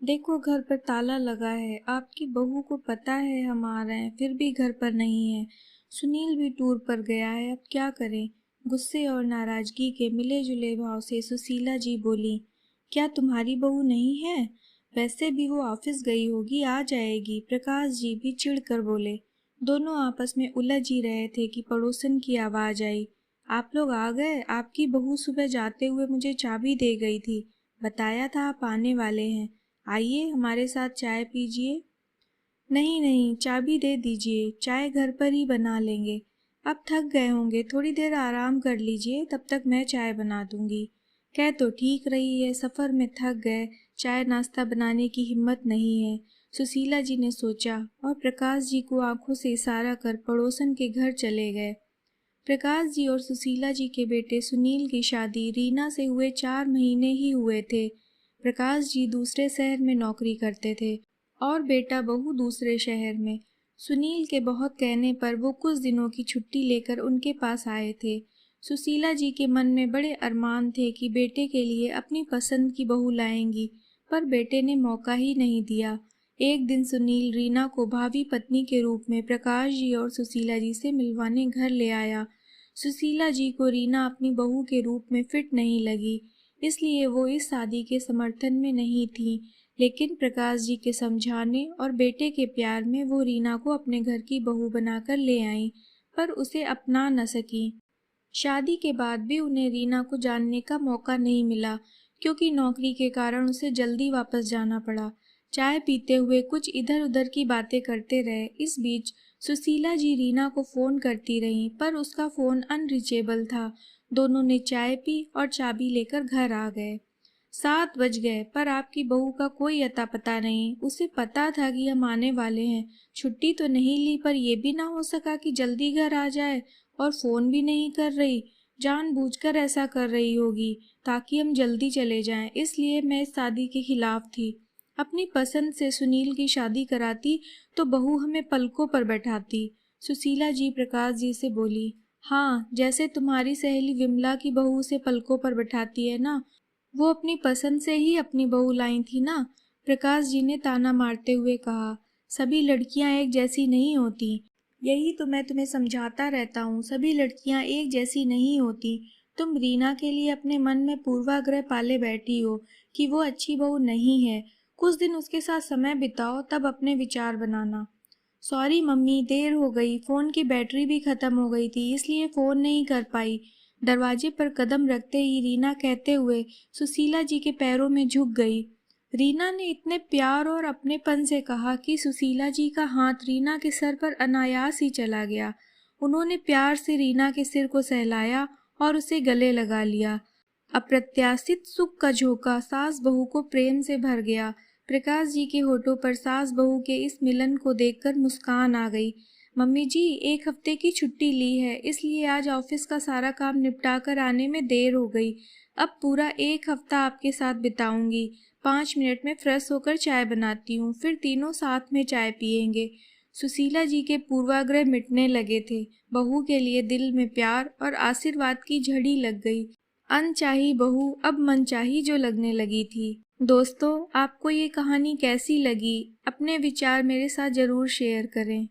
देखो घर पर ताला लगा है। आपकी बहू को पता है हम आ रहे हैं, फिर भी घर पर नहीं है। सुनील भी टूर पर गया है, अब क्या करें। गुस्से और नाराजगी के मिले जुले भाव से सुशीला जी बोली, क्या तुम्हारी बहू नहीं है? वैसे भी वो ऑफिस गई होगी, आ जाएगी। प्रकाश जी भी चिढ़ कर बोले। दोनों आपस में उलझ ही रहे थे कि पड़ोसन की आवाज आई, आप लोग आ गए। आपकी बहू सुबह जाते हुए मुझे चाबी दे गई थी, बताया था आप आने वाले हैं। आइए हमारे साथ चाय पीजिए। नहीं नहीं, चाबी दे दीजिए, चाय घर पर ही बना लेंगे। अब थक गए होंगे, थोड़ी देर आराम कर लीजिए, तब तक मैं चाय बना दूंगी। कह तो ठीक रही है, सफ़र में थक गए, चाय नाश्ता बनाने की हिम्मत नहीं है, सुशीला जी ने सोचा और प्रकाश जी को आंखों से इशारा कर पड़ोसन के घर चले गए। प्रकाश जी और सुशीला जी के बेटे सुनील की शादी रीना से हुए 4 महीने ही हुए थे। प्रकाश जी दूसरे शहर में नौकरी करते थे और बेटा बहू दूसरे शहर में। सुनील के बहुत कहने पर वो कुछ दिनों की छुट्टी लेकर उनके पास आए थे। सुशीला जी के मन में बड़े अरमान थे कि बेटे के लिए अपनी पसंद की बहू लाएंगी, पर बेटे ने मौका ही नहीं दिया। एक दिन सुनील रीना को भावी पत्नी के रूप में प्रकाश जी और सुशीला जी से मिलवाने घर ले आया। सुशीला जी को रीना अपनी बहू के रूप में फिट नहीं लगी, इसलिए वो इस शादी के समर्थन में नहीं थी। लेकिन प्रकाश जी के समझाने और बेटे के प्यार में वो रीना को अपने घर की बहू बनाकर ले आईं, पर उसे अपना न सकी। शादी के बाद भी उन्हें रीना को जानने का मौका नहीं मिला, क्योंकि नौकरी के कारण उसे जल्दी वापस जाना पड़ा। चाय पीते हुए कुछ इधर उधर की बातें करते रहे। इस बीच सुशीला जी रीना को फ़ोन करती रहीं, पर उसका फ़ोन अनरीचेबल था। दोनों ने चाय पी और चाबी लेकर घर आ गए। 7 बज गए, पर आपकी बहू का कोई अता पता नहीं। उसे पता था कि हम आने वाले हैं, छुट्टी तो नहीं ली, पर यह भी ना हो सका कि जल्दी घर आ जाए। और फ़ोन भी नहीं कर रही, जानबूझकर ऐसा कर रही होगी ताकि हम जल्दी चले जाएं। इसलिए मैं इस शादी के खिलाफ थी। अपनी पसंद से सुनील की शादी कराती तो बहू हमें पलकों पर बैठाती। सुशीला जी प्रकाश जी से बोली, हाँ, जैसे तुम्हारी सहेली विमला की बहू से पलकों पर बैठाती है ना, वो अपनी पसंद से ही अपनी बहू लाई थी ना। प्रकाश जी ने ताना मारते हुए कहा, सभी लड़कियां एक जैसी नहीं होती। यही तो मैं तुम्हें समझाता रहता हूँ, सभी लड़कियां एक जैसी नहीं होती। तुम रीना के लिए अपने मन में पूर्वाग्रह पाले बैठी हो कि वो अच्छी बहू नहीं है। कुछ दिन उसके साथ समय बिताओ, तब अपने विचार बनाना। सॉरी मम्मी, देर हो गई, फ़ोन की बैटरी भी ख़त्म हो गई थी, इसलिए फ़ोन नहीं कर पाई। दरवाजे पर कदम रखते ही रीना कहते हुए सुशीला जी के पैरों में झुक गई। रीना ने इतने प्यार और अपनेपन से कहा कि सुशीला जी का हाथ रीना के सर पर अनायास ही चला गया। उन्होंने प्यार से रीना के सिर को सहलाया और उसे गले लगा लिया। अप्रत्याशित सुख का झोंका सास बहू को प्रेम से भर गया। प्रकाश जी के होठों पर सास बहू के इस मिलन को देखकर मुस्कान आ गई। मम्मी जी, 1 हफ्ते की छुट्टी ली है, इसलिए आज ऑफिस का सारा काम निपटा कर आने में देर हो गई। अब पूरा 1 हफ्ता आपके साथ बिताऊंगी। 5 मिनट में फ्रेश होकर चाय बनाती हूँ, फिर तीनों साथ में चाय पियेंगे। सुशीला जी के पूर्वाग्रह मिटने लगे थे। बहू के लिए दिल में प्यार और आशीर्वाद की झड़ी लग गई। अनचाही बहू अब मनचाही जो लगने लगी थी। दोस्तों, आपको ये कहानी कैसी लगी? अपने विचार मेरे साथ ज़रूर शेयर करें।